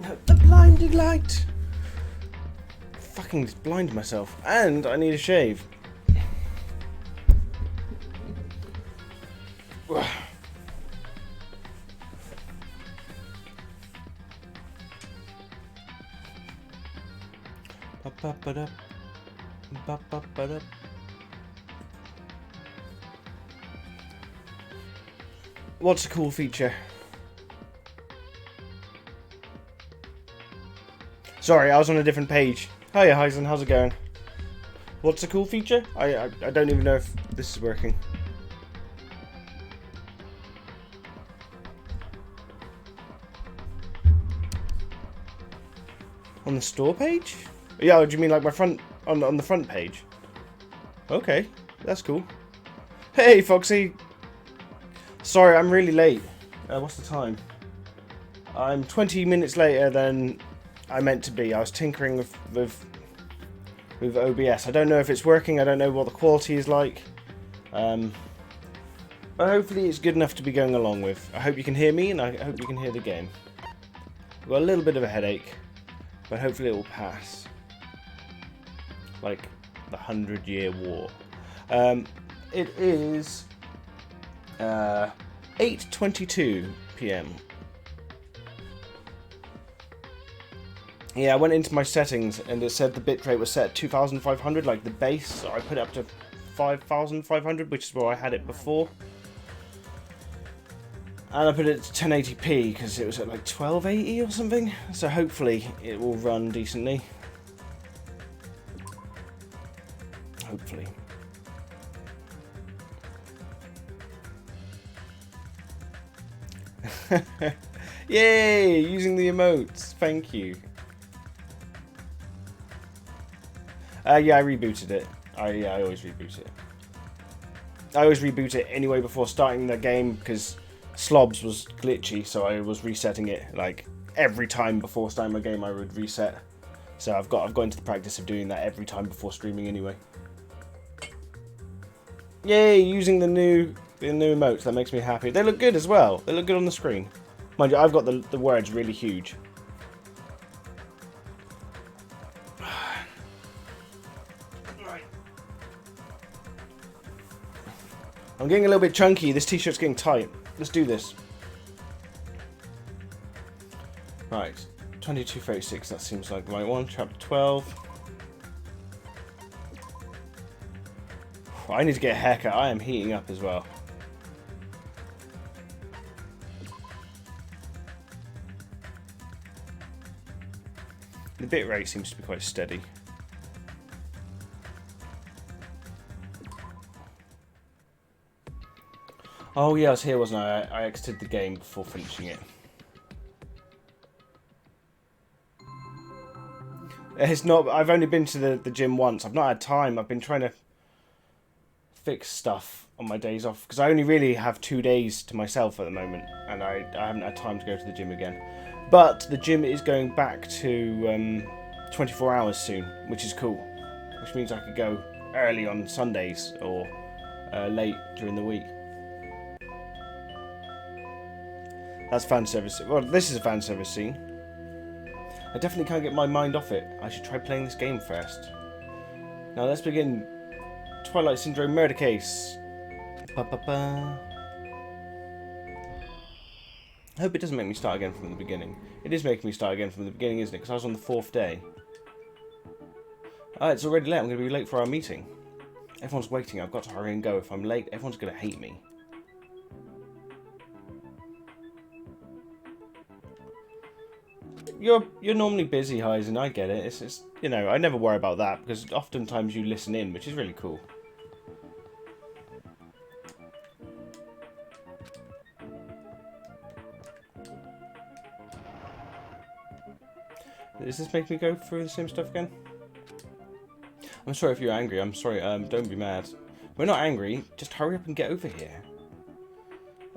No, the blinding light! Fucking blind myself. And I need a shave. What's a cool feature? Sorry, I was on a different page. Hiya, Heisen, how's it going? What's a cool feature? I don't even know if this is working. On the store page? Yeah, do you mean like my front on the front page? Okay, that's cool. Hey, Foxy. Sorry, I'm really late. What's the time? I'm 20 minutes later than I meant to be. I was tinkering with OBS. I don't know if it's working. I don't know what the quality is like. But hopefully it's good enough to be going along with. I hope you can hear me, and I hope you can hear the game. I've got a little bit of a headache, but hopefully it will pass. Like the 100-Year War. It is 8:22 p.m. Yeah, I went into my settings and it said the bitrate was set at 2500, like the base, so I put it up to 5500, which is where I had it before. And I put it to 1080p because it was at like 1280 or something, so hopefully it will run decently. Hopefully. Yay! Using the emotes, thank you. Yeah, I rebooted it. I always reboot it. I always reboot it anyway before starting the game because Slobs was glitchy, so I was resetting it like every time before starting my game. I would reset. So I've got into the practice of doing that every time before streaming anyway. Yay! Using the new emotes, that makes me happy. They look good as well. They look good on the screen. Mind you, I've got the words really huge. I'm getting a little bit chunky. This t-shirt's getting tight. Let's do this. Right. 22:36. That seems like the right one. Chapter 12. I need to get a haircut. I am heating up as well. The bitrate seems to be quite steady. Oh yeah, I was here, wasn't I? I exited the game before finishing it. It's not. I've only been to the gym once. I've not had time. I've been trying to fix stuff on my days off because I only really have 2 days to myself at the moment, and I haven't had time to go to the gym again. But the gym is going back to 24 hours soon, which is cool. Which means I could go early on Sundays or late during the week. That's fan service. Well, this is a fan service scene. I definitely can't get my mind off it. I should try playing this game first. Now let's begin. Twilight Syndrome murder case. Ba-ba-ba. I hope it doesn't make me start again from the beginning. It is making me start again from the beginning, isn't it? Because I was on the 4th day. It's already late. I'm going to be late for our meeting. Everyone's waiting. I've got to hurry and go. If I'm late, everyone's going to hate me. You're normally busy, Heisen. I get it. It's you know, I never worry about that because oftentimes you listen in, which is really cool. Does this make me go through the same stuff again? I'm sorry if you're angry. I'm sorry. Don't be mad. We're not angry. Just hurry up and get over here.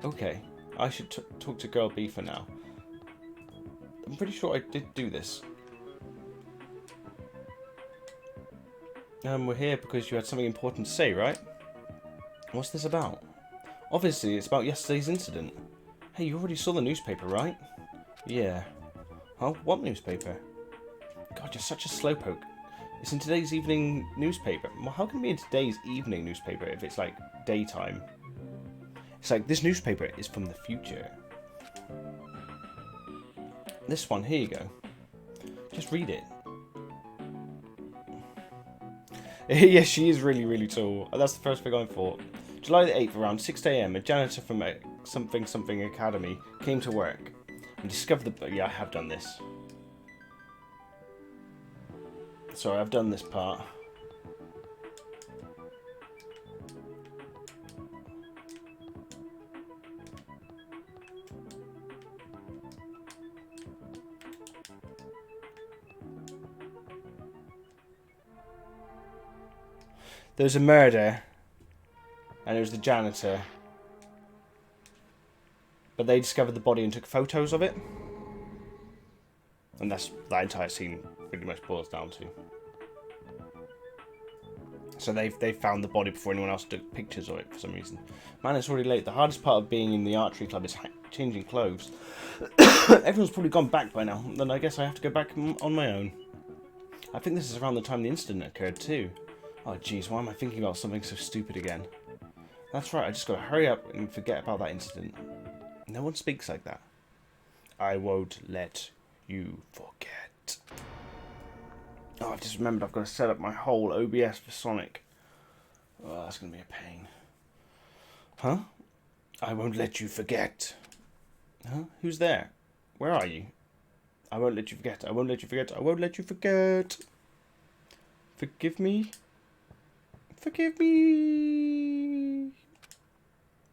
Okay. I should talk to Girl B for now. I'm pretty sure I did do this. We're here because you had something important to say, right? What's this about? Obviously, it's about yesterday's incident. Hey, you already saw the newspaper, right? Yeah. Huh? What newspaper? God, you're such a slowpoke. It's in today's evening newspaper. Well, how can it be in today's evening newspaper if it's like daytime? It's like, this newspaper is from the future. This one, here you go. Just read it. Yeah, she is really, really tall. That's the first thing I thought. July the 8th, around 6 AM, a janitor from a something academy came to work and discovered the... Yeah, I have done this. Sorry, I've done this part. There was a murder, and it was the janitor. But they discovered the body and took photos of it. And that's that entire scene pretty much boils down to. So they found the body before anyone else took pictures of it for some reason. Man, it's already late. The hardest part of being in the archery club is changing clothes. Everyone's probably gone back by now. Then I guess I have to go back on my own. I think this is around the time the incident occurred too. Oh jeez, why am I thinking about something so stupid again? That's right, I just gotta hurry up and forget about that incident. No one speaks like that. I won't let you forget. Oh, I've just remembered I've got to set up my whole OBS for Sonic. Oh, that's gonna be a pain. Huh? I won't let you forget. Huh? Who's there? Where are you? I won't let you forget. I won't let you forget. I won't let you forget. Forgive me? Forgive me.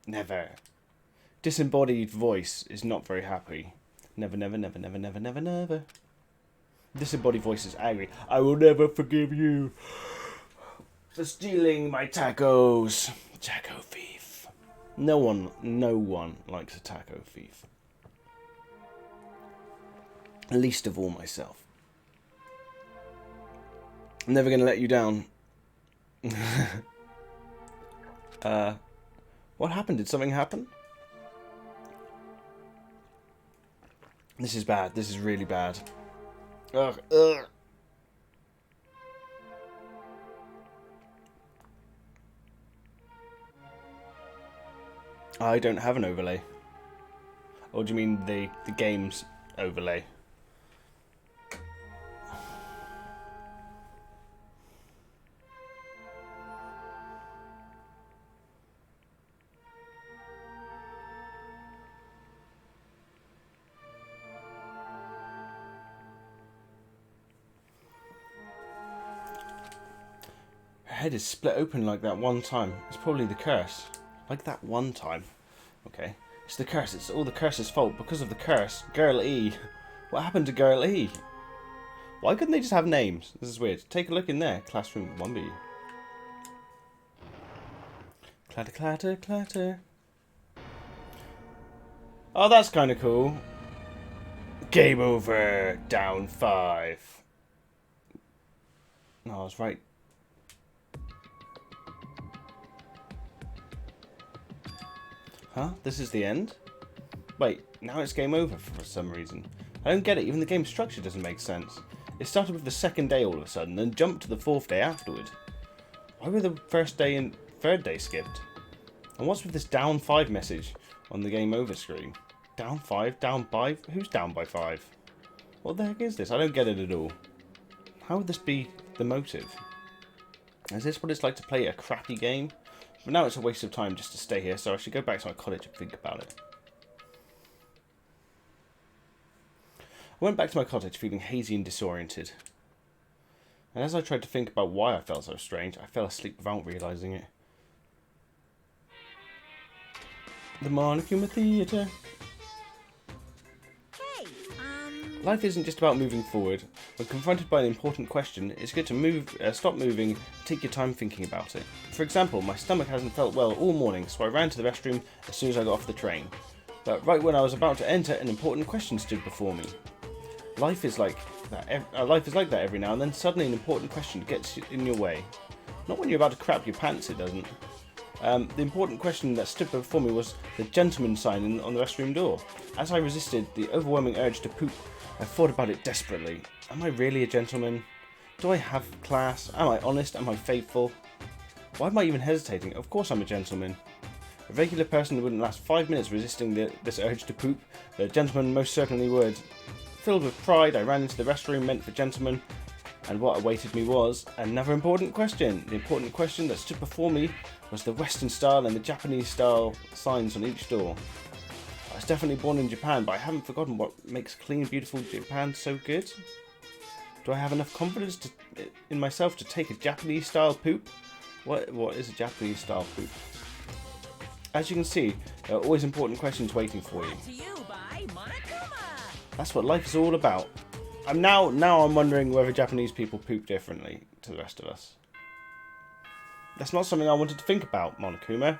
Never. Disembodied voice is not very happy. Never, never, never, never, never, never, never. Disembodied voice is angry. I will never forgive you for stealing my tacos. Taco thief. No one likes a taco thief. Least of all myself. I'm never gonna let you down. What happened? Did something happen? This is bad. This is really bad. Ugh. Ugh. I don't have an overlay. Or do you mean the game's overlay? Her head is split open like that one time. It's probably the curse. Like that one time. Okay. It's the curse. It's all the curse's fault. Because of the curse. Girl E. What happened to Girl E? Why couldn't they just have names? This is weird. Take a look in there. Classroom 1B. Clatter, clatter, clatter. Oh, that's kind of cool. Game over. Down 5. No, I was right. Huh? This is the end? Wait, now it's game over for some reason. I don't get it, even the game structure doesn't make sense. It started with the second day all of a sudden, then jumped to the fourth day afterward. Why were the first day and third day skipped? And what's with this down 5 message on the game over screen? Down 5? Down 5? Who's down by 5? What the heck is this? I don't get it at all. How would this be the motive? Is this what it's like to play a crappy game? But now it's a waste of time just to stay here, so I should go back to my cottage and think about it. I went back to my cottage feeling hazy and disoriented. And as I tried to think about why I felt so strange, I fell asleep without realising it. The Monocular Theatre. Life isn't just about moving forward. When confronted by an important question, it's good to stop moving, take your time thinking about it. For example, my stomach hasn't felt well all morning, so I ran to the restroom as soon as I got off the train. But right when I was about to enter, an important question stood before me. Life is like that. Life is like that every now and then. Suddenly, an important question gets in your way. Not when you're about to crap your pants, it doesn't. The important question that stood before me was the gentleman sign on the restroom door. As I resisted the overwhelming urge to poop, I thought about it desperately. Am I really a gentleman? Do I have class? Am I honest? Am I faithful? Why am I even hesitating? Of course I'm a gentleman. A regular person wouldn't last 5 minutes resisting this urge to poop, but a gentleman most certainly would. Filled with pride, I ran into the restroom meant for gentlemen, and what awaited me was another important question. The important question that stood before me was the Western style and the Japanese style signs on each door. I was definitely born in Japan, but I haven't forgotten what makes clean, beautiful Japan so good. Do I have enough confidence in myself to take a Japanese style poop? What is a Japanese style poop? As you can see, there are always important questions waiting for you. That's what life is all about. Now I'm wondering whether Japanese people poop differently to the rest of us. That's not something I wanted to think about, Monokuma.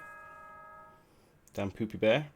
Damn poopy bear.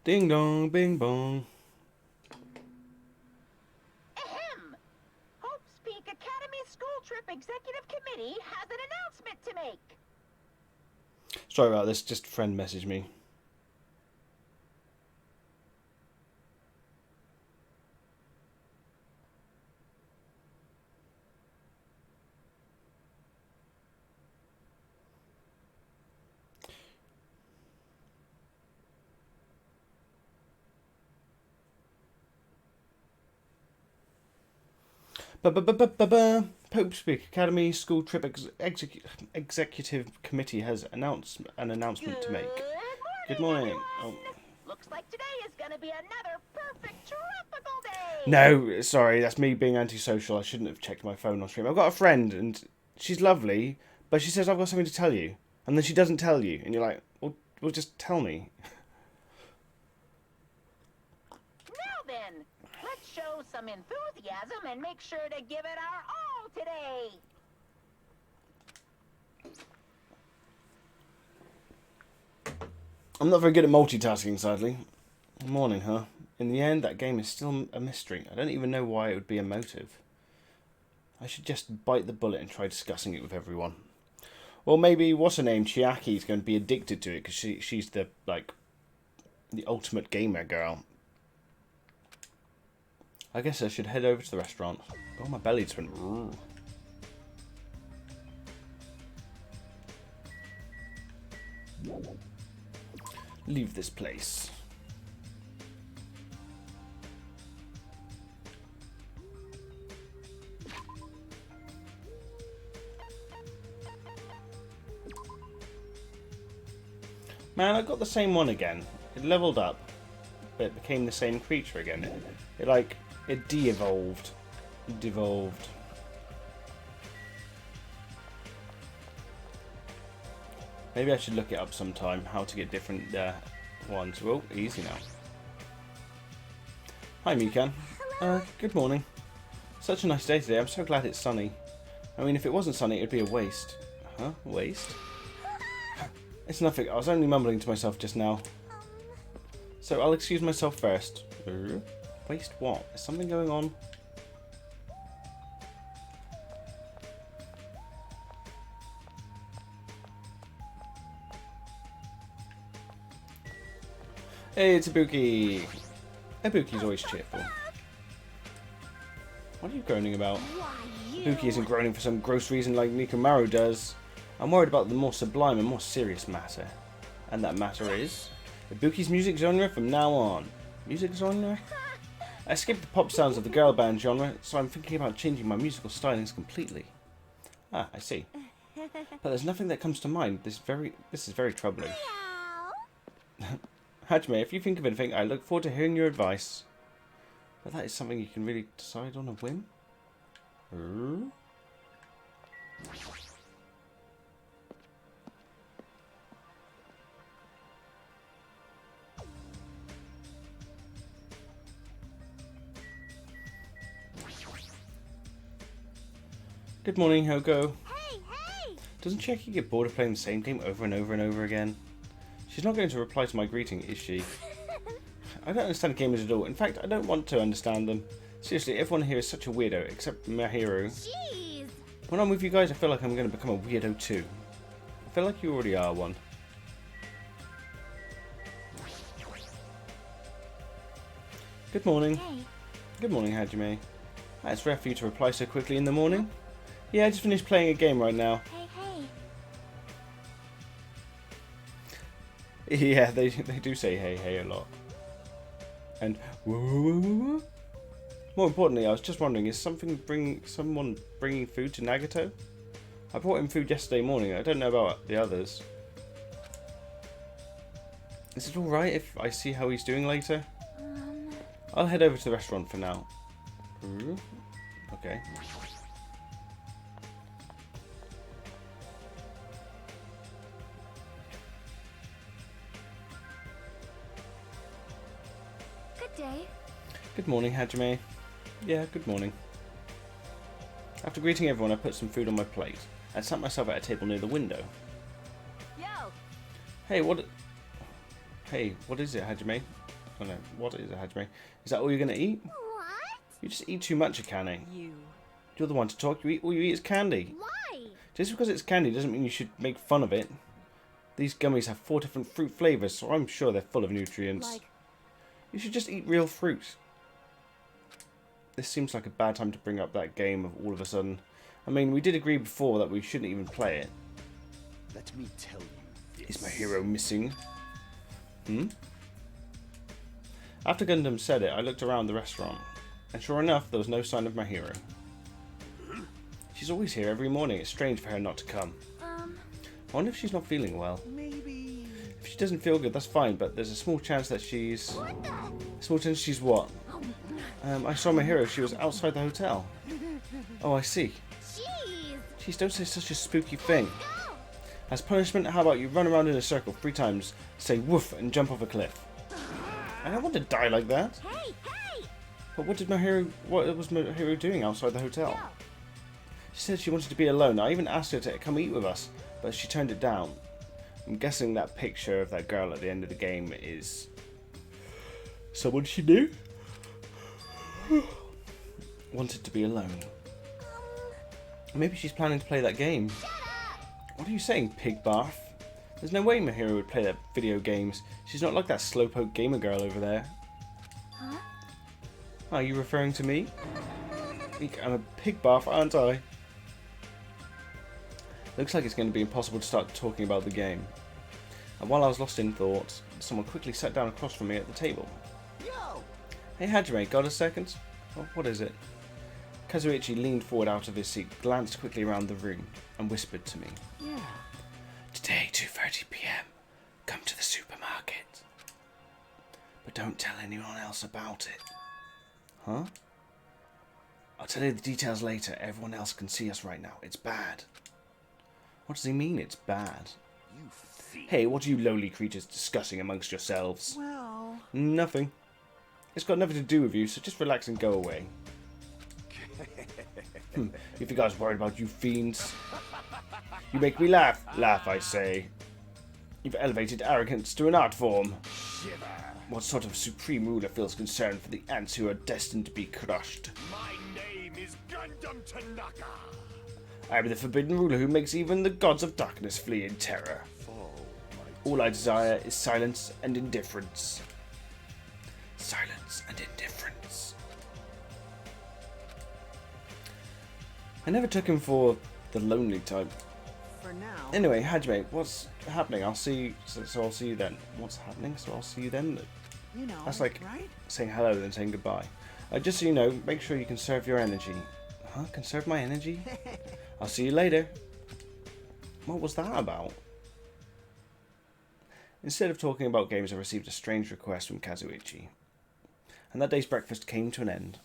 Ding dong, bing bong. Ahem! Hope's Peak Academy School Trip Executive Committee has an announcement to make. Sorry about this, just a friend messaged me. Pope's Peak Academy School Trip Executive Committee has an announcement to make. Good morning. Oh. Looks like today is gonna be another perfect tropical day. No, sorry, that's me being antisocial. I shouldn't have checked my phone on stream. I've got a friend and she's lovely, but she says I've got something to tell you, and then she doesn't tell you, and you're like, well just tell me. Let's show some enthusiasm and make sure to give it our all today. I'm not very good at multitasking, sadly. Morning, huh? In the end, that game is still a mystery. I don't even know why it would be a motive. I should just bite the bullet and try discussing it with everyone. Or maybe, what's her name, Chiaki's going to be addicted to it because she's the ultimate gamer girl. I guess I should head over to the restaurant. Oh, my belly just went. Rrr. Leave this place. Man, I got the same one again. It leveled up, but it became the same creature again. It de-evolved. Devolved. Maybe I should look it up sometime, how to get different ones. Well, easy now. Hi, Mikan. Good morning. Such a nice day today. I'm so glad it's sunny. I mean, if it wasn't sunny, it'd be a waste. Huh? Waste? It's nothing. I was only mumbling to myself just now. So I'll excuse myself first. Waste what? Is something going on? Hey, it's Ibuki. Ibuki's always cheerful. What are you groaning about? Ibuki isn't groaning for some gross reason like Nikomaru does. I'm worried about the more sublime and more serious matter. And that matter is Ibuki's music genre from now on. Music genre? I skipped the pop sounds of the girl band genre, so I'm thinking about changing my musical stylings completely. Ah, I see. But there's nothing that comes to mind. This is very troubling. Hajime, if you think of anything, I look forward to hearing your advice. But that is something you can really decide on a whim? Good morning, Hoko. Hey, hey! Doesn't Chiaki get bored of playing the same game over and over and over again? She's not going to reply to my greeting, is she? I don't understand gamers at all. In fact, I don't want to understand them. Seriously, everyone here is such a weirdo, except Mahiro. Jeez! When I'm with you guys, I feel like I'm going to become a weirdo too. I feel like you already are one. Good morning. Hey. Good morning, Hajime. It's rare for you to reply so quickly in the morning. Yeah, I just finished playing a game right now. Hey, hey. Yeah, they do say hey a lot. And woo woo woo woo woo. More importantly, I was just wondering, is someone bringing food to Nagato? I brought him food yesterday morning. I don't know about the others. Is it alright if I see how he's doing later? I'll head over to the restaurant for now. Ooh. Okay. Good day. Good morning, Hajime. Yeah, good morning. After greeting everyone, I put some food on my plate and sat myself at a table near the window. Yo! Hey, what is it, Hajime? Oh no, what is it, Hajime? Is that all you're gonna eat? What? You just eat too much, Akane. You. You're the one to talk. You eat all you eat is candy. Why? Just because it's candy doesn't mean you should make fun of it. These gummies have 4 different fruit flavors, so I'm sure they're full of nutrients. Like, You should just eat real fruit. This seems like a bad time to bring up that game all of a sudden. I mean, we did agree before that we shouldn't even play it. Let me tell you this. Is my hero missing? After Gundam said it, I looked around the restaurant, and sure enough, there was no sign of my hero. She's always here every morning. It's strange for her not to come. I wonder if she's not feeling well. Maybe. If she doesn't feel good, that's fine, but there's a small chance that she's... what the? Small chance she's what? I saw my hero. She was outside the hotel. Oh, I see. Jeez! Jeez, don't say such a spooky thing. Go! As punishment, how about you run around in a circle 3 times, say woof, and jump off a cliff? I don't want to die like that. Hey, hey! But what was my hero doing outside the hotel? Yo! She said she wanted to be alone. I even asked her to come eat with us, but she turned it down. I'm guessing that picture of that girl at the end of the game is someone she knew? Wanted to be alone. Maybe she's planning to play that game. What are you saying, pig barf? There's no way Mahiro would play that video games. She's not like that slowpoke gamer girl over there. Huh? Are you referring to me? I'm a pig barf, aren't I? Looks like it's going to be impossible to start talking about the game. And while I was lost in thought, someone quickly sat down across from me at the table. Yo! Hey Hajime, got a second? Oh, what is it? Kazuichi leaned forward out of his seat, glanced quickly around the room, and whispered to me. Yeah. Today, 2:30 PM, come to the supermarket. But don't tell anyone else about it. Huh? I'll tell you the details later. Everyone else can see us right now. It's bad. What does he mean it's bad? You thief. Hey, what are you lowly creatures discussing amongst yourselves? Well. Nothing. It's got nothing to do with you, so just relax and go away. If you guys worried about you fiends. You make me laugh. Laugh, I say. You've elevated arrogance to an art form. Shiver. What sort of supreme ruler feels concerned for the ants who are destined to be crushed? My name is Gundam Tanaka. I am the forbidden ruler who makes even the gods of darkness flee in terror. All I desire is silence and indifference. Silence and indifference. I never took him for the lonely type. For now. Anyway, Hajime, what's happening? I'll see you. So I'll see you then. What's happening? So I'll see you then. You know, That's like right? saying hello then saying goodbye. Just so you know, make sure you conserve your energy. Huh? Conserve my energy? I'll see you later. What was that about? Instead of talking about games, I received a strange request from Kazuichi. And that day's breakfast came to an end.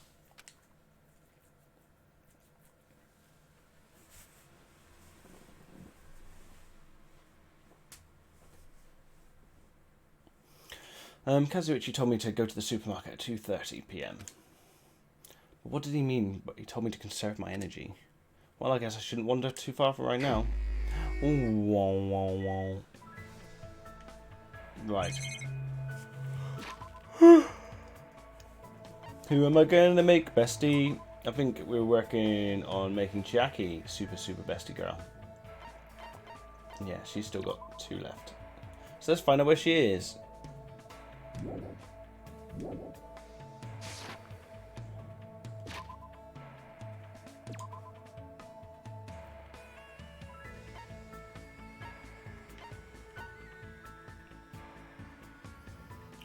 Kazuichi told me to go to the supermarket at 2:30 PM. But what did he mean? But he told me to conserve my energy. Well, I guess I shouldn't wander too far from right now. Ooh, wow, wow, wow. Right. Who am I going to make bestie? I think we're working on making Chiaki super bestie girl. Yeah, she's still got 2 left. So let's find out where she is.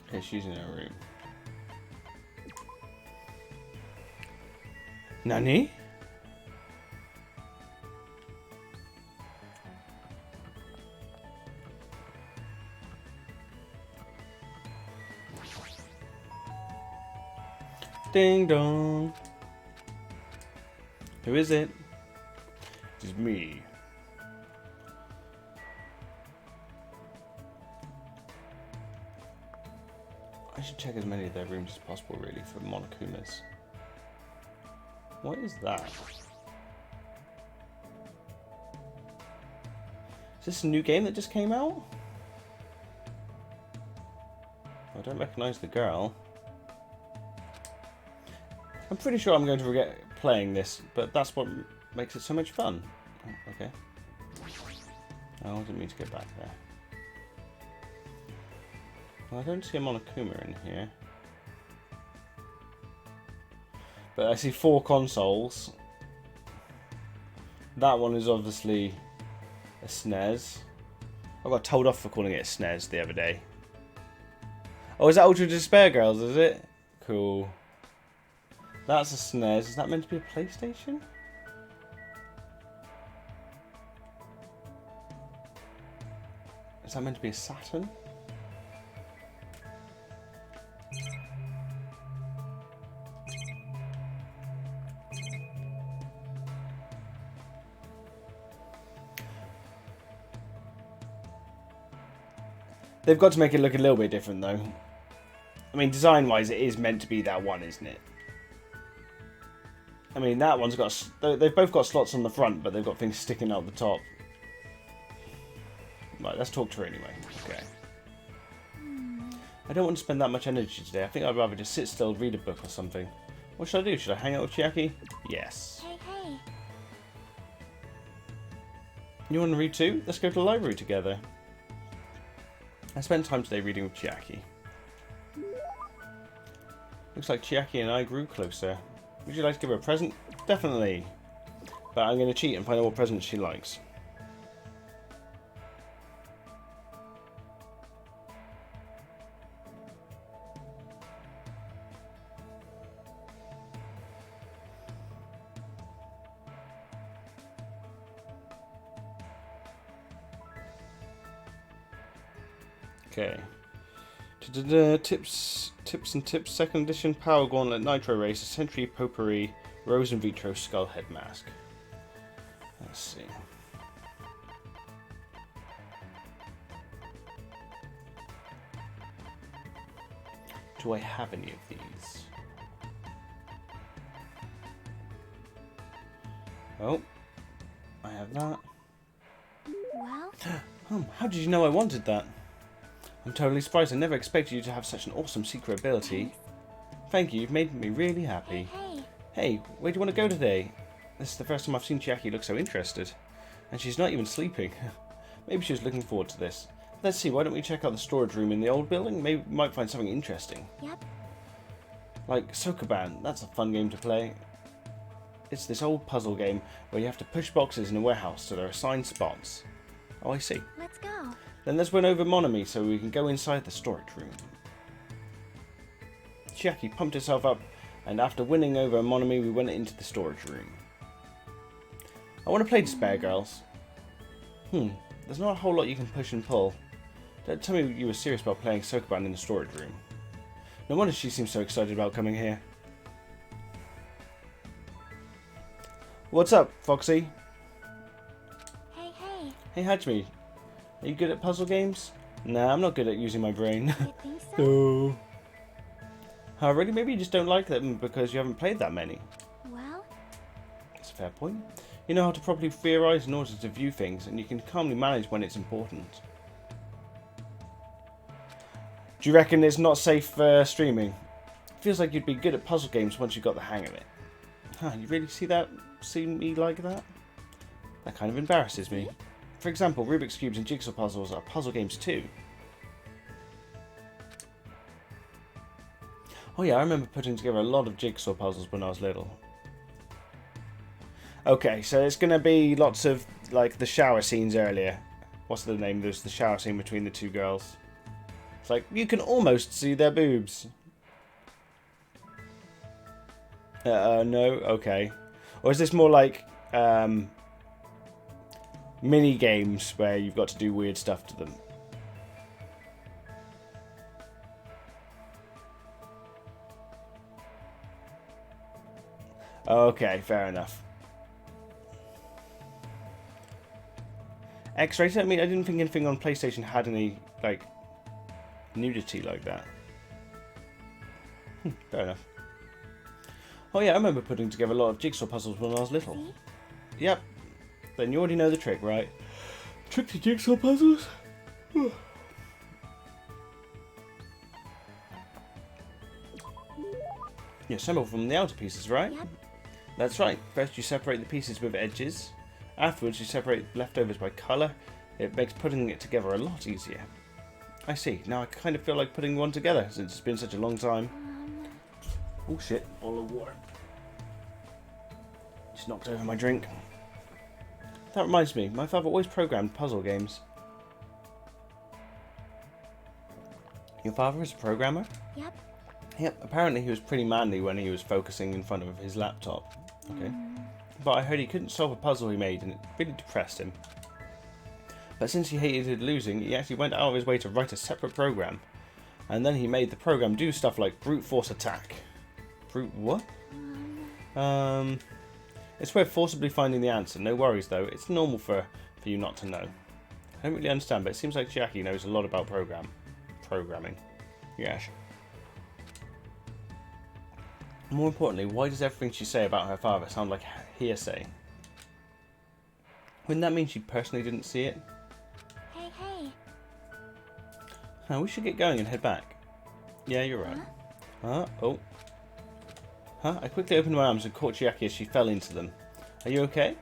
Okay, she's in her room. Nani? Ding dong. Who is it? It is me. I should check as many of their rooms as possible, really, for Monokumas. What is that? Is this a new game that just came out? I don't recognize the girl. I'm pretty sure I'm going to regret playing this, but that's what makes it so much fun. Oh, okay. Oh, I didn't mean to get back there. Well, I don't see a Monokuma in here. But I see 4 consoles. That one is obviously a SNES. I got told off for calling it a SNES the other day. Oh, is that Ultra Despair Girls, is it? Cool. That's a SNES. Is that meant to be a PlayStation? Is that meant to be a Saturn? They've got to make it look a little bit different, though. I mean, design-wise, it is meant to be that one, isn't it? I mean, that one's got... They've both got slots on the front, but they've got things sticking out the top. Right, let's talk to her anyway. Okay. I don't want to spend that much energy today. I think I'd rather just sit still, read a book or something. What should I do? Should I hang out with Chiaki? Yes. Hey, hey. You want to read too? Let's go to the library together. I spent time today reading with Chiaki. Looks like Chiaki and I grew closer. Would you like to give her a present? Definitely. But I'm going to cheat and find out what present she likes. Okay. Tips and tips. Second edition Power Gauntlet Nitro Race, a Century Potpourri, Rose and Vitro Skull Head Mask. Let's see. Do I have any of these? Oh, I have that. Well, How did you know I wanted that? I'm totally surprised. I never expected you to have such an awesome secret ability. Thank you, you've made me really happy. hey. Hey, where do you want to go today? This is the first time I've seen Chiaki look so interested. And she's not even sleeping. Maybe she was looking forward to this. Let's see, why don't we check out the storage room in the old building? Maybe we might find something interesting. Yep. Like Sokoban, that's a fun game to play. It's this old puzzle game where you have to push boxes in a warehouse so there are assigned spots. Oh, I see. Let's go. Then let's win over Monami so we can go inside the storage room. Chiaki pumped herself up, and after winning over Monami, we went into the storage room. I want to play Despair Girls. There's not a whole lot you can push and pull. Don't tell me you were serious about playing Sokoban in the storage room. No wonder she seems so excited about coming here. What's up, Foxy? Hey, hey. Hey, Hajime. Are you good at puzzle games? Nah, I'm not good at using my brain. You think so? No. Oh, really? Maybe you just don't like them because you haven't played that many. Well, That's a fair point. You know how to properly theorise in order to view things, and you can calmly manage when it's important. Do you reckon it's not safe for streaming? Feels like you'd be good at puzzle games once you got the hang of it. Huh, you really see me like that? That kind of embarrasses me. For example, Rubik's Cubes and Jigsaw puzzles are puzzle games too. Oh yeah, I remember putting together a lot of Jigsaw puzzles when I was little. Okay, so it's going to be lots of, like, the shower scenes earlier. What's the name? There's the shower scene between the two girls. It's like, you can almost see their boobs. No? Okay. Or is this more like, mini games where you've got to do weird stuff to them? Okay, fair enough. X-rated? I mean, I didn't think anything on PlayStation had any, like, nudity like that. Fair enough. Oh yeah, I remember putting together a lot of jigsaw puzzles when I was little. Yep. Then you already know the trick, right? Trick to jigsaw puzzles? You assemble from the outer pieces, right? Yep. That's right. First you separate the pieces with edges. Afterwards you separate leftovers by colour. It makes putting it together a lot easier. I see. Now I kind of feel like putting one together since it's been such a long time. Oh shit. All of water. Just knocked over my drink. That reminds me, my father always programmed puzzle games. Your father is a programmer? Yep. Yep, apparently he was pretty manly when he was focusing in front of his laptop. Okay. But I heard he couldn't solve a puzzle he made and it really depressed him. But since he hated losing, he actually went out of his way to write a separate program. And then he made the program do stuff like brute force attack. Brute what? It's worth forcibly finding the answer. No worries though, it's normal for you not to know. I don't really understand, but it seems like Jackie knows a lot about programming. Yes. More importantly, why does everything she say about her father sound like hearsay? Wouldn't that mean she personally didn't see it? Hey, hey. Now we should get going and head back. Yeah, you're right. Huh? Oh. Huh? I quickly opened my arms and caught Chiaki as she fell into them. Are you okay?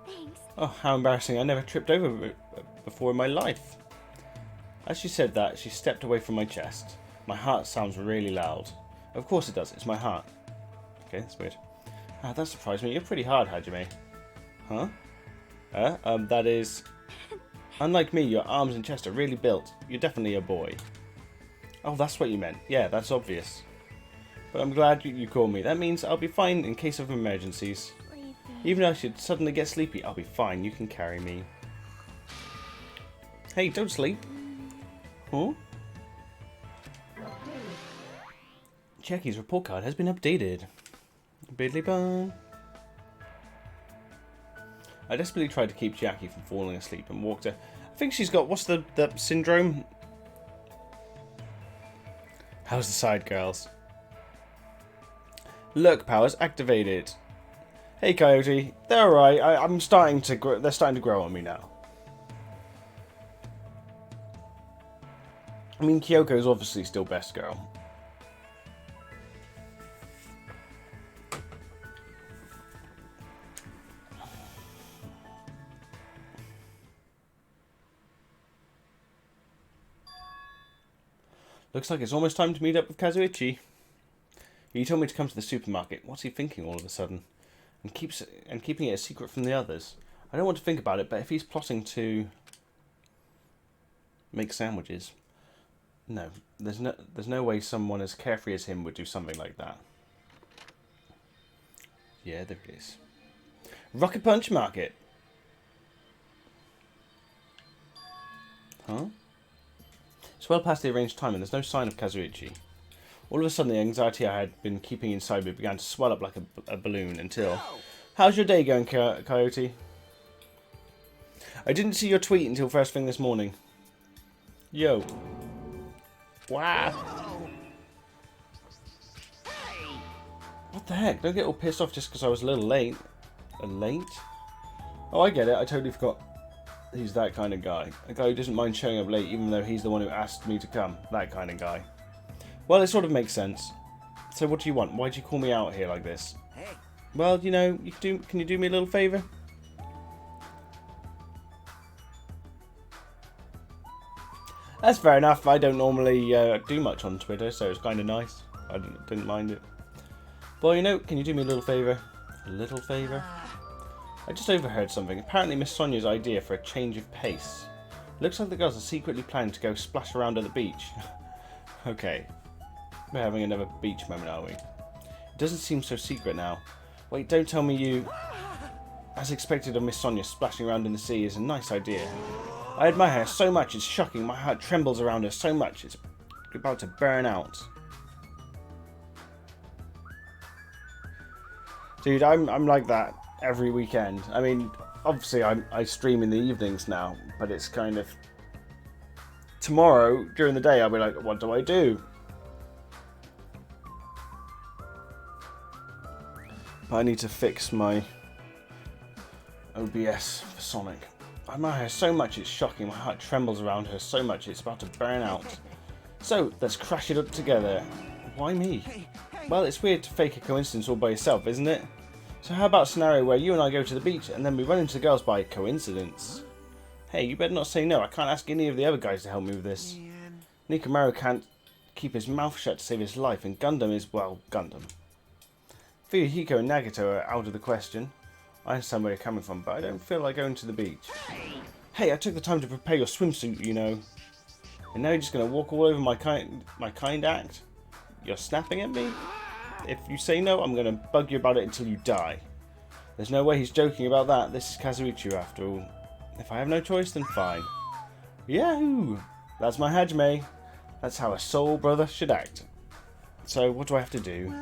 Thanks. Oh, how embarrassing. I never tripped over it before in my life. As she said that, she stepped away from my chest. My heart sounds really loud. Of course it does. It's my heart. Okay, that's weird. Ah, that surprised me. You're pretty hard, Hajime. Huh? That is... Unlike me, your arms and chest are really built. You're definitely a boy. Oh, that's what you meant. Yeah, that's obvious. But I'm glad you called me. That means I'll be fine in case of emergencies. Sleepy. Even if I should suddenly get sleepy, I'll be fine. You can carry me. Hey, don't sleep. Huh? Jackie's report card has been updated. Biddly bum. I desperately tried to keep Jackie from falling asleep and walked her. I think she's got, what's the syndrome? How's the side, girls? Look, powers activated. Hey, Coyote. They're alright. I'm starting to grow. They're starting to grow on me now. I mean, Kyoko's obviously still best girl. Looks like it's almost time to meet up with Kazuichi. He told me to come to the supermarket. What's he thinking all of a sudden? And keeping it a secret from the others. I don't want to think about it, but if he's plotting to make sandwiches, no, there's no way someone as carefree as him would do something like that. Yeah, there it is. Rocket Punch Market. Huh? It's well past the arranged time and there's no sign of Kazuichi. All of a sudden the anxiety I had been keeping inside me began to swell up like a balloon until... How's your day going, Coyote? I didn't see your tweet until first thing this morning. Yo. Wow. What the heck? Don't get all pissed off just because I was a little late. late? Oh, I get it. I totally forgot. He's that kind of guy. A guy who doesn't mind showing up late even though he's the one who asked me to come. That kind of guy. Well, it sort of makes sense. So what do you want? Why'd you call me out here like this? Hey. Well, you know, can you do me a little favour? That's fair enough. I don't normally do much on Twitter, so it's kind of nice. I didn't mind it. Well, you know, can you do me a little favour? A little favour? I just overheard something. Apparently Miss Sonia's idea for a change of pace. Looks like the girls are secretly planning to go splash around at the beach. Okay. We're having another beach moment, are we? It doesn't seem so secret now. Wait, don't tell me you... As expected of Miss Sonia, splashing around in the sea is a nice idea. I admire her so much, it's shocking. My heart trembles around her so much, it's about to burn out. Dude, I'm like that every weekend. I mean, obviously I stream in the evenings now, but it's kind of... Tomorrow, during the day, I'll be like, what do I do? But I need to fix my OBS for Sonic. I admire her so much, it's shocking. My heart trembles around her so much, it's about to burn out. So, let's crash it up together. Why me? Well, it's weird to fake a coincidence all by yourself, isn't it? So how about a scenario where you and I go to the beach and then we run into the girls by coincidence? Hey, you better not say no. I can't ask any of the other guys to help me with this. Nikamaru can't keep his mouth shut to save his life, and Gundam is, well, Gundam. Fuyuhiko and Nagato are out of the question. I understand where you're coming from, but I don't feel like going to the beach. Hey, I took the time to prepare your swimsuit, you know. And now you're just going to walk all over my kind act? You're snapping at me? If you say no, I'm going to bug you about it until you die. There's no way he's joking about that. This is Kazuichi after all. If I have no choice, then fine. Yahoo! That's my Hajime. That's how a soul brother should act. So, what do I have to do?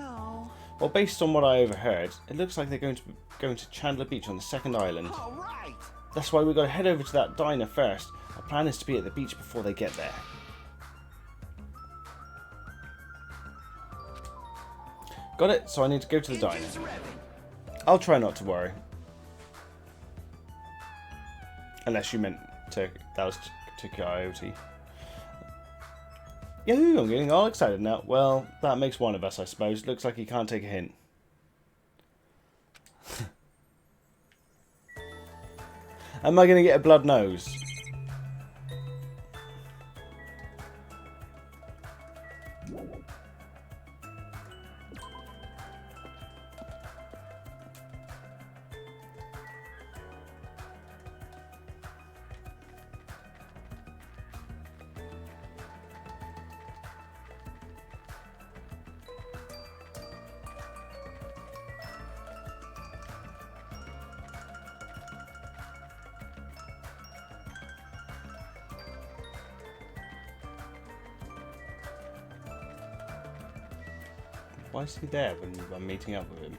Well, based on what I overheard, it looks like they're going to Chandler Beach on the second island. All right. That's why we've got to head over to that diner first. Our plan is to be at the beach before they get there. Got it? So I need to go to the diner. I'll try not to worry. Unless you meant to... That was to Coyote. Yahoo! I'm getting all excited now. Well, that makes one of us, I suppose. Looks like he can't take a hint. Am I going to get a blood nose? Why is he there when I'm meeting up with him?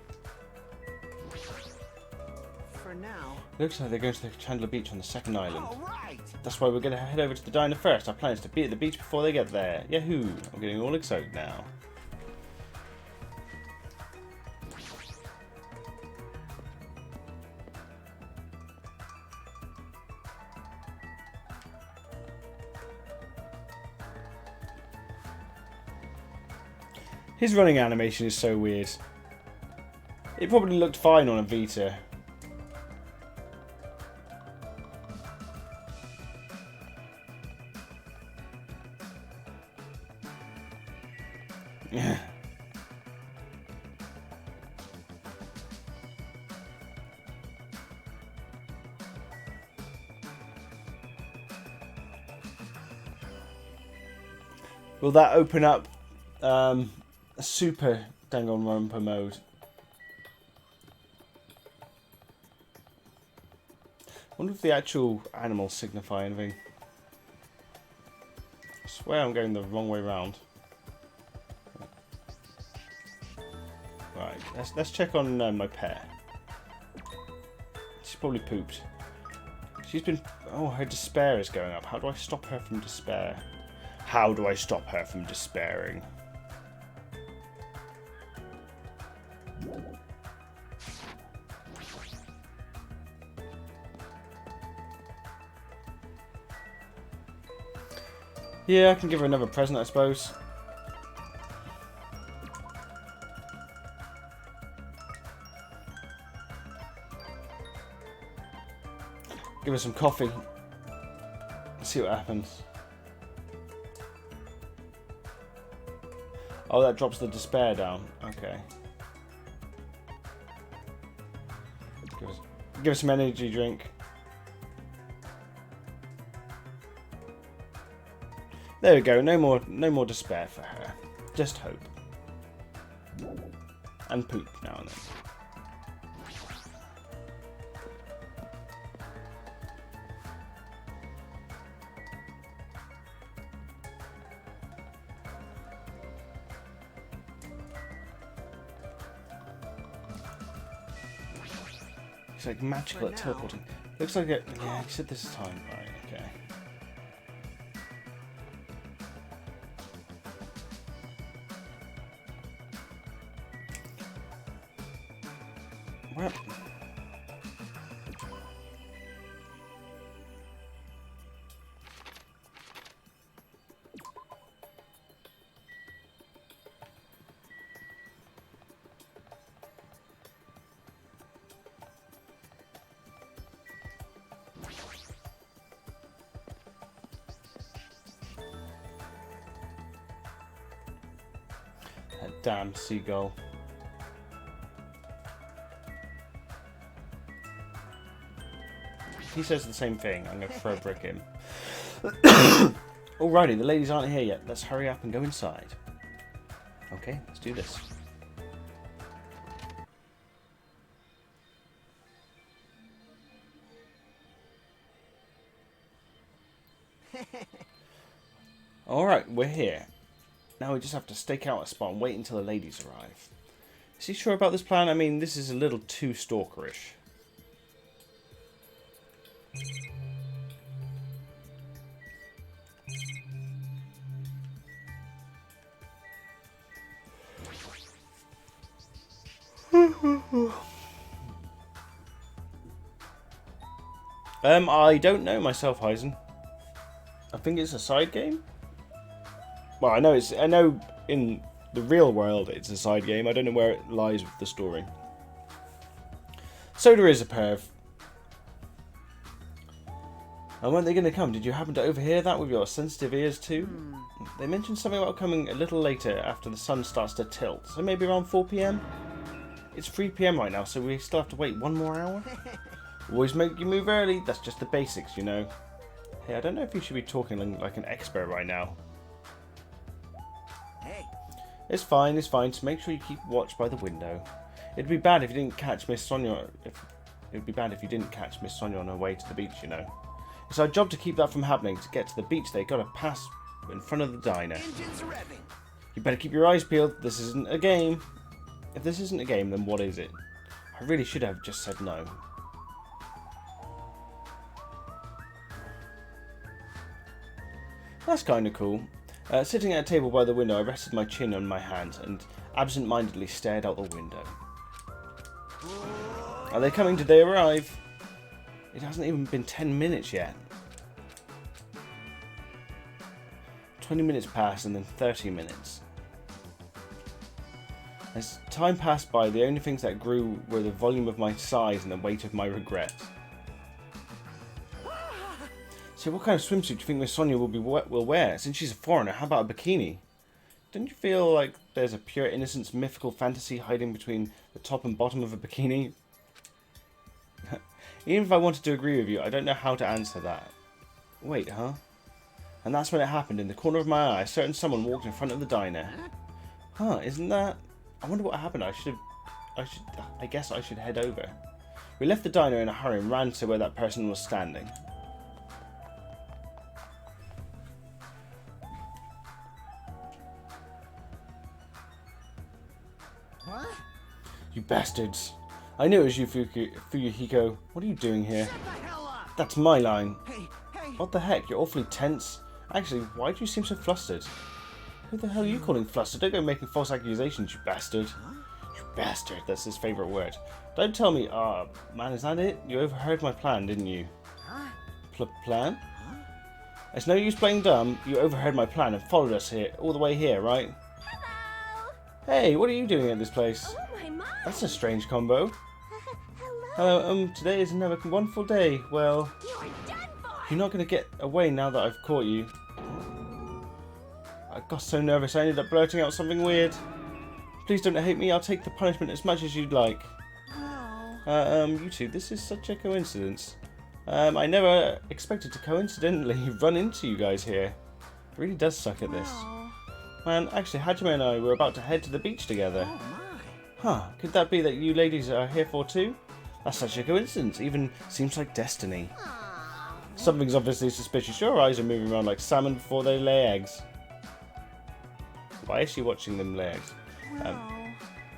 For now. Looks like they're going to the Chandler Beach on the second island. All right. That's why we're going to head over to the diner first. Our plan is to be at the beach before they get there. Yahoo! I'm getting all excited now. His running animation is so weird. It probably looked fine on a Vita. Yeah. Will that open up a super Danganronpa mode? I wonder if the actual animals signify anything. I swear I'm going the wrong way round. Right, let's check on my pet. She's probably pooped. She's been... Oh, her despair is going up. How do I stop her from despair? How do I stop her from despairing? Yeah, I can give her another present, I suppose. Give her some coffee. See what happens. Oh, that drops the despair down. Okay. Give her some energy drink. There we go. No more despair for her. Just hope. And poop now and then. It's like magical at teleporting. Looks like it. Yeah, you said this time. Right, okay. Well. That damn seagull. He says the same thing. I'm going to throw a brick in. Alrighty, the ladies aren't here yet. Let's hurry up and go inside. Okay, let's do this. Alright, we're here. Now we just have to stake out a spot and wait until the ladies arrive. Is he sure about this plan? I mean, this is a little too stalkerish. I don't know myself, Heisen. I think it's a side game. Well, I know in the real world it's a side game. I don't know where it lies with the story. Soda is a perv. And when are they going to come? Did you happen to overhear that with your sensitive ears too? They mentioned something about coming a little later after the sun starts to tilt. So maybe around 4 PM? It's 3 PM right now, so we still have to wait 1 more hour? Always make you move early. That's just the basics, you know. Hey, I don't know if you should be talking like an expert right now. Hey. It's fine, just make sure you keep watch by the window. It'd be bad if you didn't catch Miss Sonia. It'd be bad if you didn't catch Miss Sonia on her way to the beach, you know. It's our job to keep that from happening. To get to the beach, they gotta pass in front of the diner. Engines revving. You better keep your eyes peeled. This isn't a game. If this isn't a game, then what is it? I really should have just said no. That's kind of cool. Sitting at a table by the window, I rested my chin on my hand and absent-mindedly stared out the window. Are they coming? Did they arrive? It hasn't even been 10 minutes yet. 20 minutes passed and then 30 minutes. As time passed by, the only things that grew were the volume of my sighs and the weight of my regret. So what kind of swimsuit do you think Miss Sonia will wear? Since she's a foreigner, how about a bikini? Don't you feel like there's a pure innocence mythical fantasy hiding between the top and bottom of a bikini? Even if I wanted to agree with you, I don't know how to answer that. Wait, huh? And that's when it happened. In the corner of my eye, a certain someone walked in front of the diner. Huh, isn't that... I wonder what happened. I guess I should head over. We left the diner in a hurry and ran to where that person was standing. What? You bastards. I knew it was you, Fuyuhiko. What are you doing here? Shut the hell up! That's my line. Hey, hey! What the heck? You're awfully tense. Actually, why do you seem so flustered? Who the hell are you calling flustered? Don't go making false accusations, you bastard. You bastard. That's his favourite word. Don't tell me, man, is that it? You overheard my plan, didn't you? Huh? Plan? It's no use playing dumb. You overheard my plan and followed us here, all the way here, right? Hello. Hey, what are you doing at this place? Oh my. That's a strange combo. Hello. Hello, today is another wonderful day. Well, You're done for. you're not going to get away now that I've caught you. I got so nervous I ended up blurting out something weird. Please don't hate me. I'll take the punishment as much as you'd like. Well. You two, this is such a coincidence. I never expected to coincidentally run into you guys here. It really does suck at this. Well. Man, actually, Hajime and I were about to head to the beach together. Oh my. Huh, could that be that you ladies are here for too? That's such a coincidence, even seems like destiny. Something's obviously suspicious. Your eyes are moving around like salmon before they lay eggs. Why is she watching them lay eggs? Well.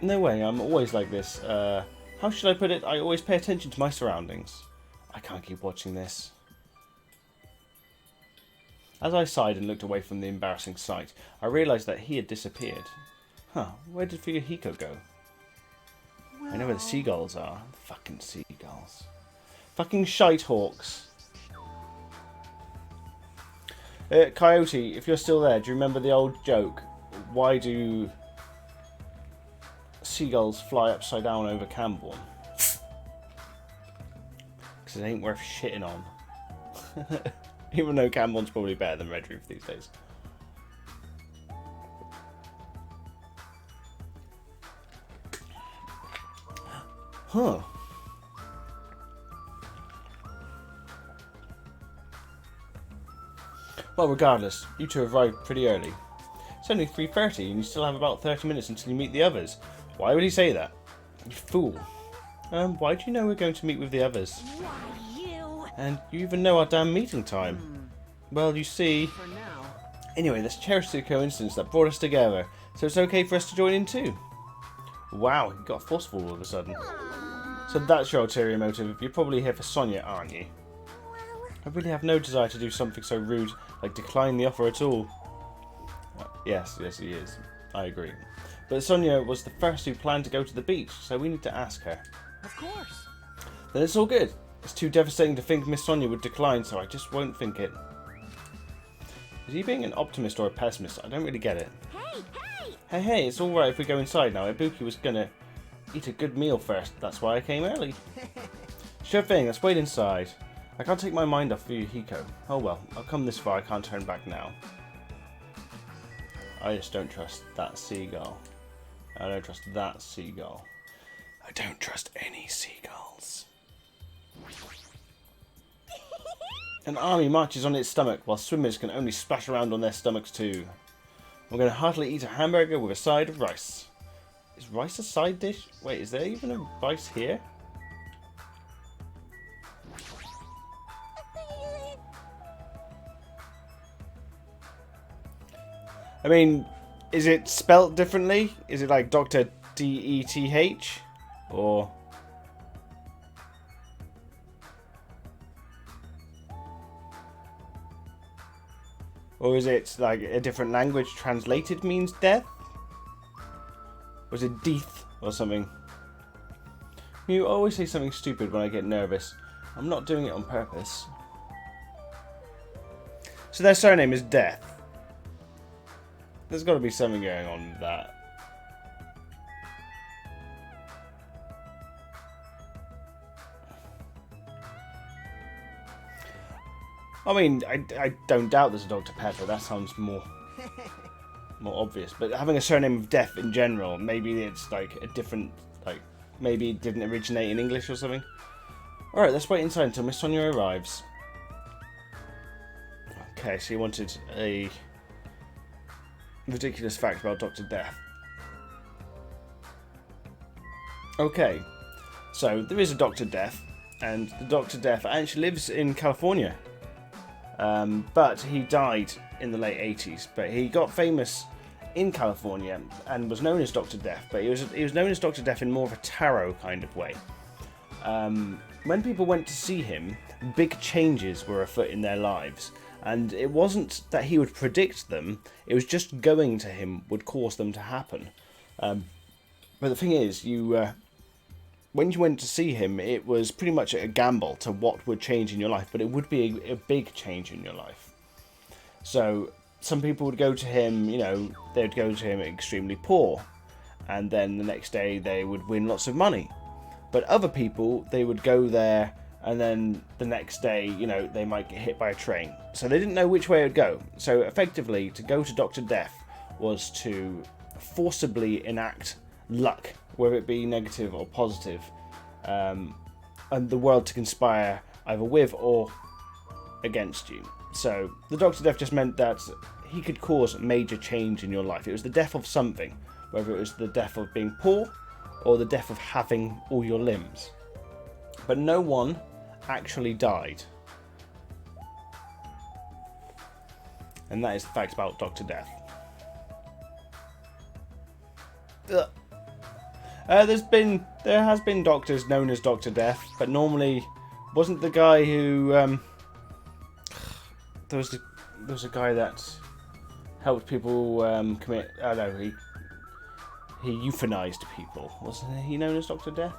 No way, I'm always like this. How should I put it? I always pay attention to my surroundings. I can't keep watching this. As I sighed and looked away from the embarrassing sight, I realised that he had disappeared. Huh, where did Fuyuhiko go? I know where the seagulls are. Fucking seagulls. Fucking shite hawks. Coyote, if you're still there, do you remember the old joke? Why do seagulls fly upside down over Camborne? Because it ain't worth shitting on. Even though Camborne's probably better than Red Roof these days. Huh. Well, regardless, you two arrived pretty early. It's only 3:30 and you still have about 30 minutes until you meet the others. Why would he say that? You fool. Why do you know we're going to meet with the others? Why you? And you even know our damn meeting time. Well, you see... For now. Anyway, let's cherish the coincidence that brought us together, so it's okay for us to join in too. Wow, you got forceful all of a sudden. So that's your ulterior motive. You're probably here for Sonia, aren't you? I really have no desire to do something so rude, like decline the offer at all. Yes, he is. I agree. But Sonia was the first who planned to go to the beach, so we need to ask her. Of course. Then it's all good. It's too devastating to think Miss Sonia would decline, so I just won't think it. Is he being an optimist or a pessimist? I don't really get it. Hey, it's alright if we go inside now. Ibuki was gonna eat a good meal first. That's why I came early. Sure thing, let's wait inside. I can't take my mind off Fuyuhiko. Oh well, I've come this far, I can't turn back now. I just don't trust that seagull. I don't trust that seagull. I don't trust any seagulls. An army marches on its stomach, while swimmers can only splash around on their stomachs too. I'm going to heartily eat a hamburger with a side of rice. Is rice a side dish? Wait, is there even a rice here? I mean, is it spelt differently? Is it like Dr. D-E-T-H? Or... Or is it like a different language translated means death? Or is it death or something? You always say something stupid when I get nervous. I'm not doing it on purpose. So their surname is Death. There's got to be something going on with that. I mean, I don't doubt there's a Dr. Pepper. That sounds more obvious. But having a surname of Death in general, maybe it's like a different, like, maybe it didn't originate in English or something. Alright, let's wait inside until Miss Sonia arrives. Okay, so you wanted a ridiculous fact about Dr. Death. Okay, so there is a Dr. Death, and the Dr. Death actually lives in California. But he died in the late 80s. But he got famous in California and was known as Dr. Death. But he was known as Dr. Death in more of a tarot kind of way. When people went to see him, big changes were afoot in their lives. And it wasn't that he would predict them, it was just going to him would cause them to happen. But the thing is, when you went to see him, it was pretty much a gamble to what would change in your life, but it would be a big change in your life. So some people would go to him, you know, they'd go to him extremely poor, and then the next day they would win lots of money. But other people, they would go there, and then the next day, you know, they might get hit by a train. So they didn't know which way it would go. So effectively, to go to Dr. Death was to forcibly enact luck, whether it be negative or positive, and the world to conspire either with or against you. So the Dr. Death just meant that he could cause major change in your life. It was the death of something, whether it was the death of being poor or the death of having all your limbs. But no one actually died. And that is the fact about Dr. Death. There has been doctors known as Dr. Death, but normally wasn't the guy who there was a guy that helped people commit. I know he euthanized people. Wasn't he known as Dr. Death?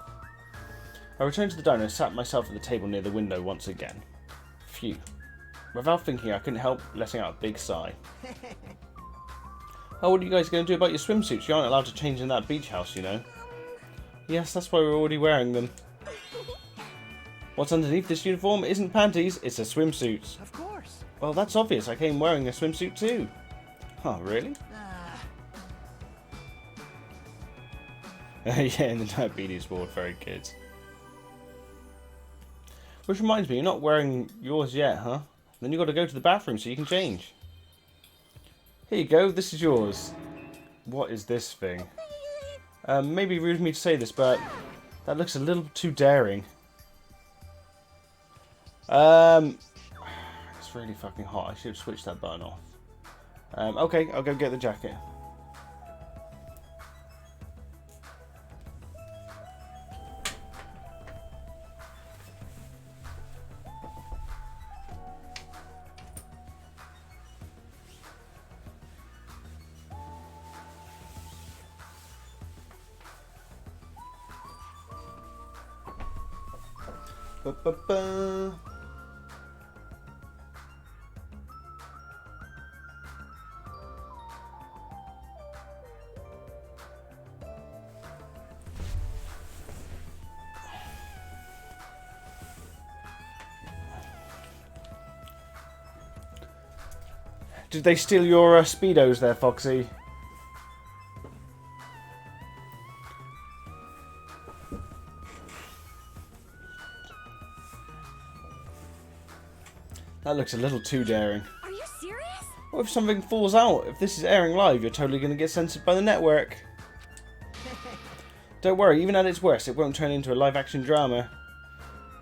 I returned to the diner and sat myself at the table near the window once again. Phew. Without thinking, I couldn't help letting out a big sigh. Oh, what are you guys going to do about your swimsuits? You aren't allowed to change in that beach house, you know. Yes, that's why we're already wearing them. What's underneath this uniform isn't panties, it's a swimsuit. Of course. Well, that's obvious. I came wearing a swimsuit too. Huh, really? Yeah, in the diabetes ward, very good. Which reminds me, you're not wearing yours yet, huh? Then you've got to go to the bathroom so you can change. Here you go, this is yours. What is this thing? Maybe rude of me to say this, but that looks a little too daring. It's really fucking hot. I should have switched that button off. Okay, I'll go get the jacket. Ba-ba-ba. Did they steal your Speedos there, Foxy? That looks a little too daring. Are you serious? What if something falls out? If this is airing live, you're totally going to get censored by the network. Don't worry, even at its worst, it won't turn into a live-action drama.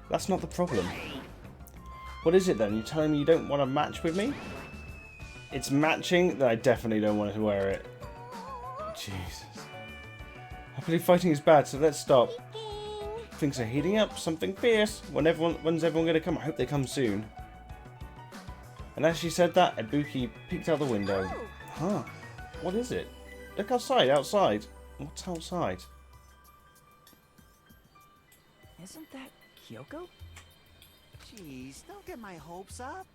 That's not the problem. What is it then? You're telling me you don't want to match with me? It's matching? Then I definitely don't want to wear it. Jesus. I believe fighting is bad, so let's stop. Things are heating up. Something fierce. When's everyone going to come? I hope they come soon. And as she said that, Ibuki peeked out the window. Huh. What is it? Look outside, outside. What's outside? Isn't that Kyoko? Jeez, don't get my hopes up.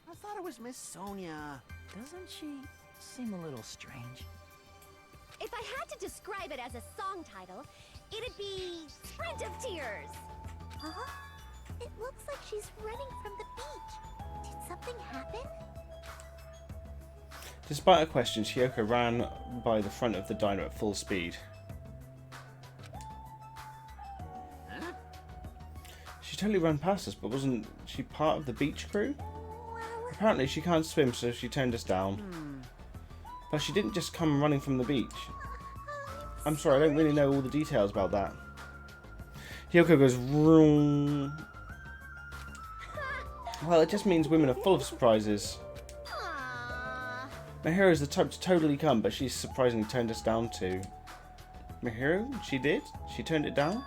I thought it was Miss Sonia. Doesn't she seem a little strange? If I had to describe it as a song title, it'd be Sprint of Tears. Huh? It looks like she's running from the beach. Did something happen? Despite her questions, Kyoko ran by the front of the diner at full speed. Huh? She totally ran past us, but wasn't she part of the beach crew? Apparently she can't swim, so she turned us down. But she didn't just come running from the beach. I'm sorry, I don't really know all the details about that. Kyoko goes, vroom. Well, it just means women are full of surprises. Aww. Mihiro's the type to totally come, but she's surprisingly turned us down too. Mihiro? She did? She turned it down?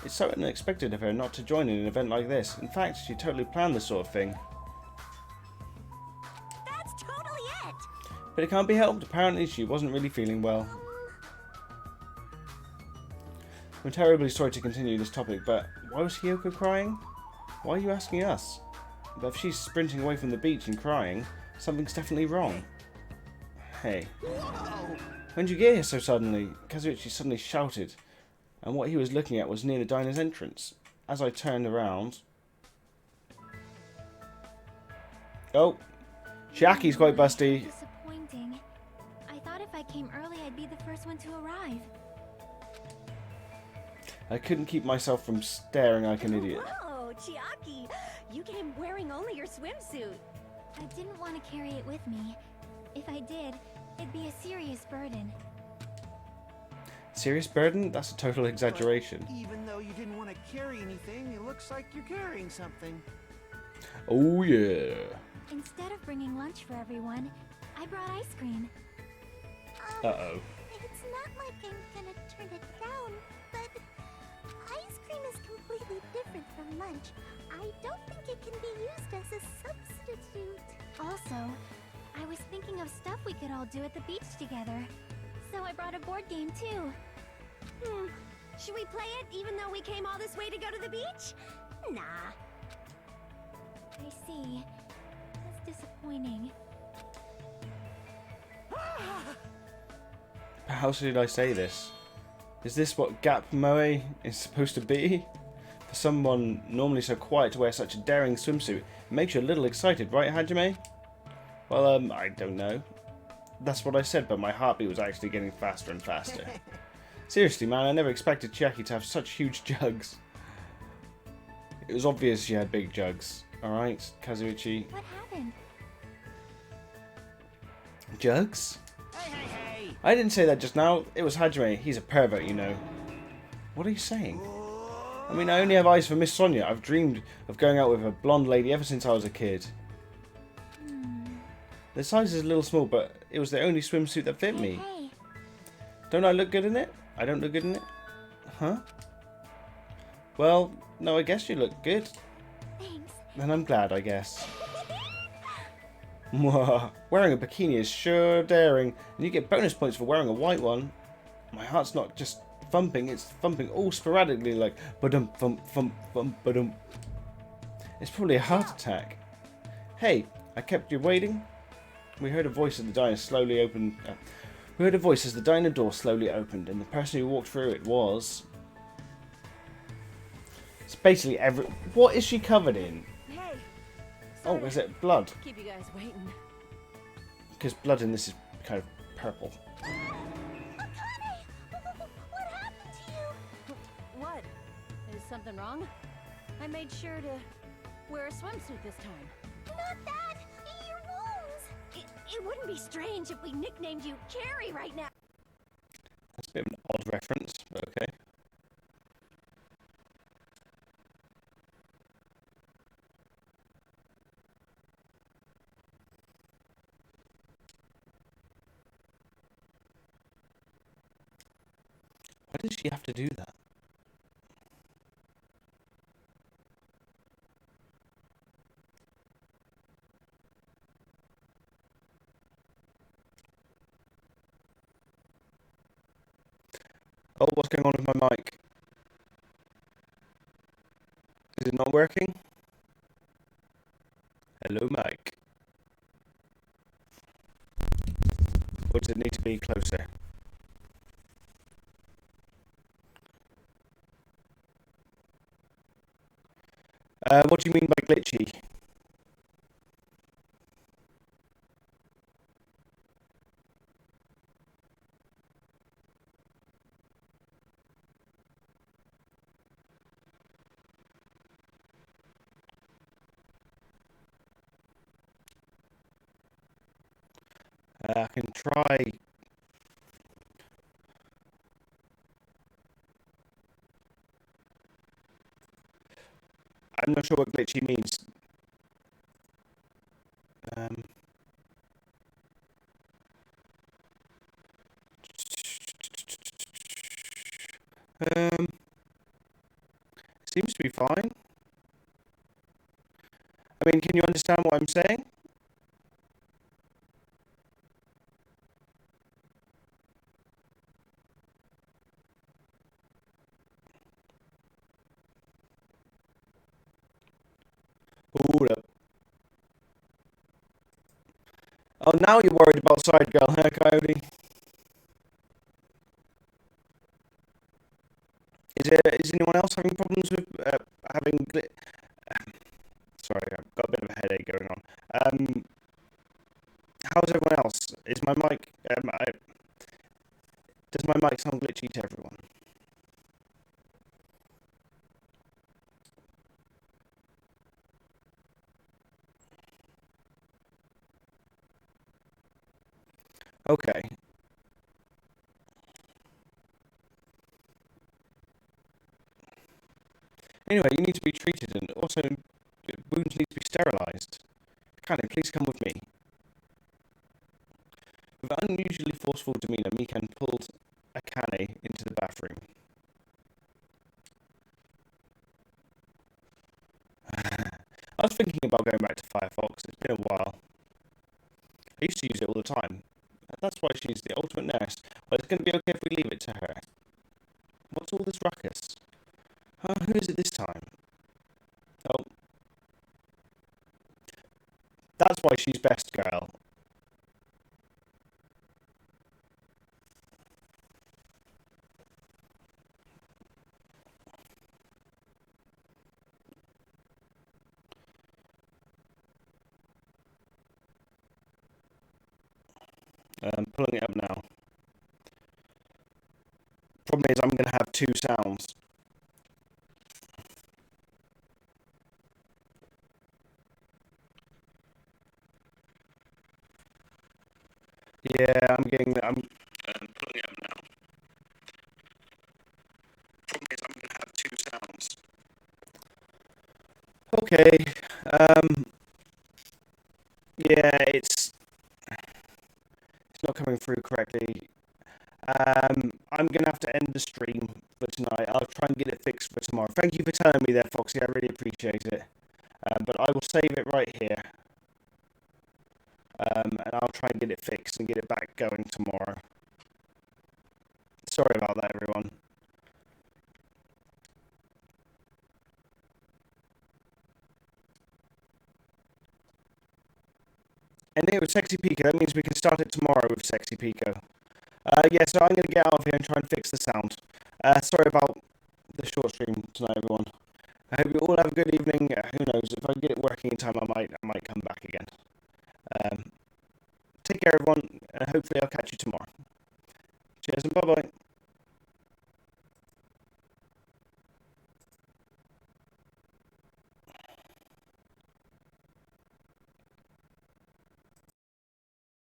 It's so unexpected of her not to join in an event like this. In fact, she totally planned this sort of thing. That's totally it. But it can't be helped. Apparently she wasn't really feeling well. I'm terribly sorry to continue this topic, but why was Kyoko crying? Why are you asking us? But if she's sprinting away from the beach and crying, Something's definitely wrong. Hey, Whoa! when did you get here so suddenly? Kazuichi suddenly shouted, and what he was looking at was near the diner's entrance. As I turned around... Oh, Chiaki's quite busty. Disappointing. I thought if I came early, I'd be the first one to arrive. I couldn't keep myself from staring like an idiot. Whoa, Chiaki! You came wearing only your swimsuit. I didn't want to carry it with me. If I did, it'd be a serious burden. Serious burden? That's a total exaggeration. Even though you didn't want to carry anything, it looks like you're carrying something. Oh yeah. Instead of bringing lunch for everyone, I brought ice cream. Uh-oh. It's not like I'm gonna turn it down, but ice cream is completely different from lunch. I don't think it can be used as a substitute. Also, I was thinking of stuff we could all do at the beach together. So I brought a board game too. Should we play it even though we came all this way to go to the beach? Nah. I see. That's disappointing. How should I say this? Is this what Gap Moe is supposed to be? For someone normally so quiet to wear such a daring swimsuit, it makes you a little excited, right, Hajime? Well, I don't know. That's what I said, but my heartbeat was actually getting faster and faster. Seriously, man, I never expected Chiaki to have such huge jugs. It was obvious she had big jugs. Alright, Kazuichi. What happened? Jugs? Hey, hey, hey! I didn't say that just now. It was Hajime. He's a pervert, you know. What are you saying? I mean, I only have eyes for Miss Sonia. I've dreamed of going out with a blonde lady ever since I was a kid. The size is a little small, but it was the only swimsuit that fit me. Hey. Don't I look good in it? I don't look good in it? Huh? Well, no, I guess you look good. Thanks. And I'm glad, I guess. Mwah. Wearing a bikini is sure daring, and you get bonus points for wearing a white one. My heart's not just thumping, it's thumping all sporadically like ba-dum, thump, thump, thump, ba-dum. It's probably a heart attack. Hey, I kept you waiting. We heard a voice as the diner slowly opened. We heard a voice as the diner door slowly opened, and the person who walked through it was. It's basically every. What is she covered in? Hey. Oh, sorry is it blood? to keep you guys waiting. Because blood in this is kind of purple. Akane! What happened to you? What? Is something wrong? I made sure to wear a swimsuit this time. Not that! Your wounds! It wouldn't be strange if we nicknamed you Cherry right now. That's a bit of an odd reference, but okay. Why does she have to do that? Oh, what's going on with my mic? Is it not working? Hello, mic. Or does it need to be closer? What do you mean by glitchy? I can try. I'm not sure what glitchy means. Seems to be fine. I mean, can you understand what I'm saying? Hold up. Oh, now you're worried about Side Girl, huh, Coyote? Is anyone else having problems with having... Sorry, I've got a bit of a headache going on. How's everyone else? Is my mic... does my mic sound glitchy to everyone? Okay. Anyway, you need to be treated, and also wounds need to be sterilised. Kane, please come with me. With unusually forceful demeanour, Mikan pulled Akane into the bathroom. I was thinking about going back to Firefox. It's been a while. I used to use it all the time. That's why she's the ultimate nurse. But it's going to be okay if we leave it to her. What's all this ruckus? Who is it this time? Oh. That's why she's best girl. Pulling it up now. Problem is, I'm going to have two sounds. Yeah, I'm pulling it up now. Problem is, I'm going to have two sounds. Okay. Yeah, it's not coming through correctly. I'm going to have to end the stream for tonight. I'll try and get it fixed for tomorrow. Thank you for telling me there, Foxy. I really appreciate it. But I will save it right here. And I'll try and get it fixed and get it back going tomorrow. Sorry about that, everyone. And it was Sexy Pico. That means we can start it tomorrow with Sexy Pico. Yeah, so I'm going to get out of here and try and fix the sound. Sorry about the short stream tonight, everyone. I hope you all have a good evening. Who knows, if I get it working in time, I might